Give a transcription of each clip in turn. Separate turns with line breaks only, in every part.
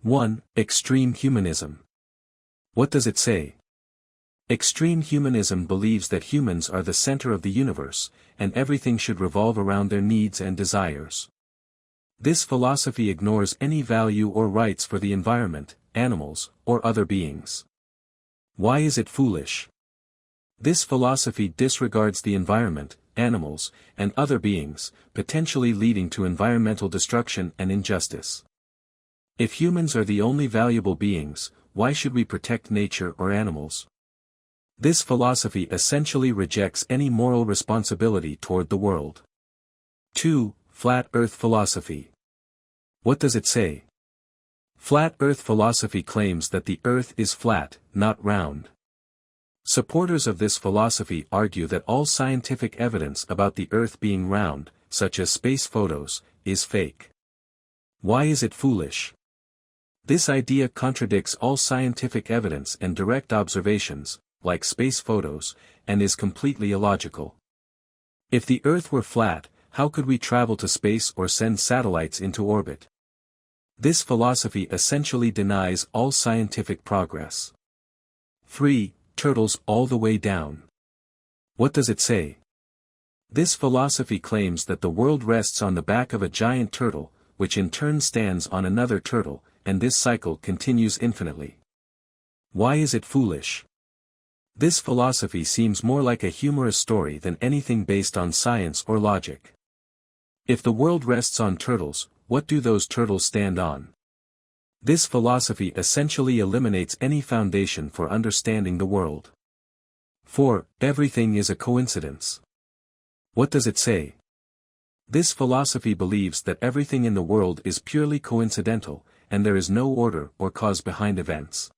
1. Extreme humanism. What does it say? Extreme humanism believes that humans are the center of the universe, and everything should revolve around their needs and desires. This philosophy ignores any value or rights for the environment, animals, or other beings. Why is it foolish? This philosophy disregards the environment, animals, and other beings, potentially leading to environmental destruction and injustice. If humans are the only valuable beings, why should we protect nature or animals? This philosophy essentially rejects any moral responsibility toward the world. 2. Flat Earth philosophy. What does it say? Flat Earth philosophy claims that the Earth is flat, not round. Supporters of this philosophy argue that all scientific evidence about the Earth being round, such as space photos, is fake. Why is it foolish? This idea contradicts all scientific evidence and direct observations, like space photos, and is completely illogical. If the Earth were flat, how could we travel to space or send satellites into orbit? This philosophy essentially denies all scientific progress. 3. Turtles all the way down. What does it say? This philosophy claims that the world rests on the back of a giant turtle, which in turn stands on another turtle, and this cycle continues infinitely. Why is it foolish? This philosophy seems more like a humorous story than anything based on science or logic. If the world rests on turtles, what do those turtles stand on? This philosophy essentially eliminates any foundation for understanding the world. 4. Everything is a coincidence. What does it say? This philosophy believes that everything in the world is purely coincidental, and there is no order or cause behind events.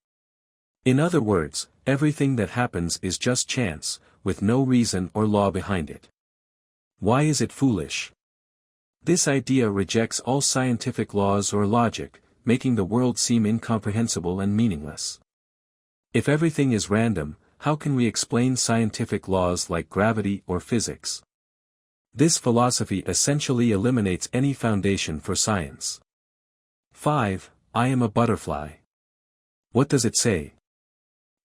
In other words, everything that happens is just chance, with no reason or law behind it. Why is it foolish? This idea rejects all scientific laws or logic, making the world seem incomprehensible and meaningless. If everything is random, how can we explain scientific laws like gravity or physics? This philosophy essentially eliminates any foundation for science. 5. I am a butterfly. What does it say?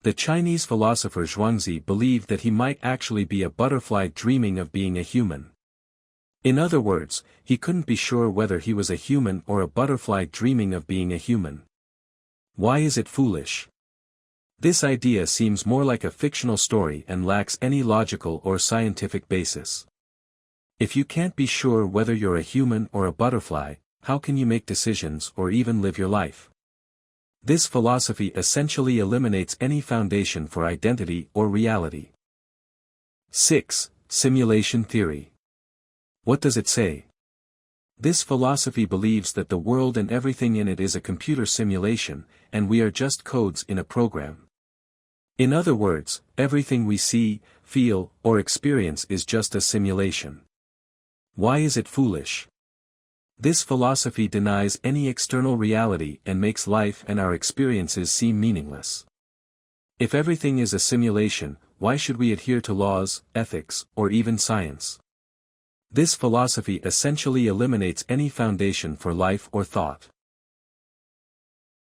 The Chinese philosopher Zhuangzi believed that he might actually be a butterfly dreaming of being a human. In other words, he couldn't be sure whether he was a human or a butterfly dreaming of being a human. Why is it foolish? This idea seems more like a fictional story and lacks any logical or scientific basis. If you can't be sure whether you're a human or a butterfly, how can you make decisions or even live your life? This philosophy essentially eliminates any foundation for identity or reality. 6. Simulation theory. What does it say? This philosophy believes that the world and everything in it is a computer simulation, and we are just codes in a program. In other words, everything we see, feel, or experience is just a simulation. Why is it foolish? This philosophy denies any external reality and makes life and our experiences seem meaningless. If everything is a simulation, why should we adhere to laws, ethics, or even science? This philosophy essentially eliminates any foundation for life or thought.